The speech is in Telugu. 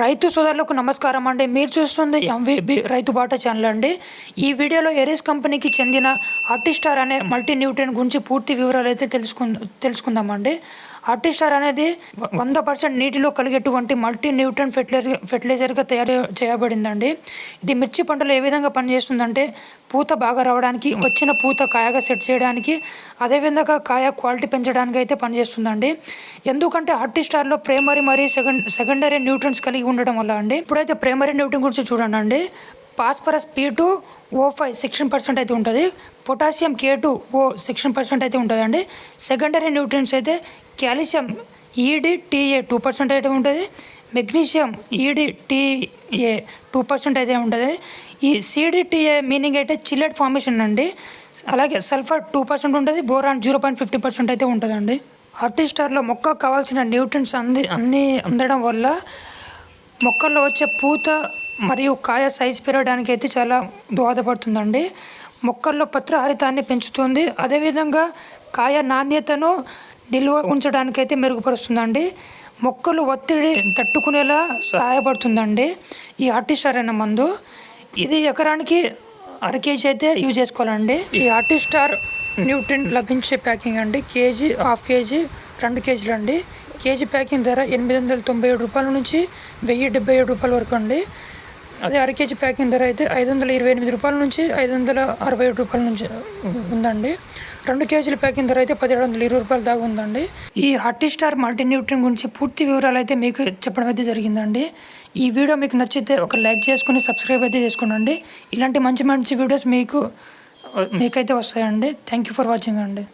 రైతు సోదరులకు నమస్కారం అండి. మీరు చూస్తుంది ఎంవిబి రైతు బాట ఛానల్ అండి. ఈ వీడియోలో ఎరిస్ కంపెనీకి చెందిన ఆర్టిస్టార్ అనే మల్టీ న్యూట్రియన్ గురించి పూర్తి వివరాలు అయితే తెలుసుకుందామండి. ఆర్టిస్టార్ అనేది 100% నీటిలో కలిగేటువంటి మల్టీ న్యూట్రియన్ ఫెర్టిలైజర్గా తయారు చేయబడిందండి. ఇది మిర్చి పంటలో ఏ విధంగా పనిచేస్తుందంటే పూత బాగా రావడానికి, వచ్చిన పూత కాయగా సెట్ చేయడానికి, అదేవిధంగా కాయ క్వాలిటీ పెంచడానికి అయితే పనిచేస్తుందండి. ఎందుకంటే ఆర్టిస్టార్లో ప్రైమరీ మరియు సెకండరీ న్యూట్రియన్స్ కలిగి ఉండడం వల్ల అండి. ఇప్పుడైతే ప్రైమరీ న్యూట్రియన్ గురించి చూడండి అండి. ఫాస్ఫరస్ P2O5 16% అయితే ఉంటుంది. పొటాషియం K2O 16% అయితే ఉంటుందండి. సెకండరీ న్యూట్రియన్స్ అయితే కాల్షియం EDTA 2% అయితే ఉంటుంది. మెగ్నీషియం EDTA 2% అయితే ఉంటుంది. ఈ CDTA మీనింగ్ అయితే చిల్లెడ్ ఫార్మేషన్ అండి. అలాగే సల్ఫర్ 2% ఉంటుంది. బోరాన్ 0.50% అయితే ఉంటుందండి. ఆర్టిస్టార్లో మొక్కకు కావాల్సిన న్యూట్రియన్స్ అన్నీ అందడం వల్ల మొక్కల్లో వచ్చే పూత మరియు కాయ సైజు పెరగడానికి అయితే చాలా దోహదపడుతుందండి. మొక్కల్లో పత్రహరితాన్ని పెంచుతుంది. అదేవిధంగా కాయ నాణ్యతను నిల్వ ఉంచడానికి అయితే మెరుగుపరుస్తుందండి. మొక్కలు ఒత్తిడి తట్టుకునేలా సహాయపడుతుందండి ఈ ఆర్టిస్టార్ అనే మందు. ఇది ఎకరానికి 1/2 kg అయితే యూజ్ చేసుకోవాలండి. ఈ ఆర్టిస్టార్ న్యూట్రియన్ లభించే ప్యాకింగ్ అండి. కేజీ, 1/2 kg, 2 kg అండి. కేజీ ప్యాకింగ్ ధర 897 రూపాయల నుంచి 1077 రూపాయల వరకు అండి. అదే 1/2 kg ప్యాకింగ్ ధర అయితే 528 రూపాయల నుంచి 567 రూపాయల నుంచి ఉందండి. 2 kg ప్యాకింగ్ ధర అయితే 1720 రూపాయల దాకా ఉందండి. ఈ ఆర్టిస్టార్ మల్టీ న్యూట్రియన్ గురించి పూర్తి వివరాలు అయితే మీకు చెప్పడం అయితే జరిగిందండి. ఈ వీడియో మీకు నచ్చితే ఒక లైక్ చేసుకుని సబ్స్క్రైబ్ అయితే చేసుకోండి. ఇలాంటి మంచి మంచి వీడియోస్ మీకైతే వస్తాయండి. థ్యాంక్ యూ ఫర్ వాచింగ్ అండి.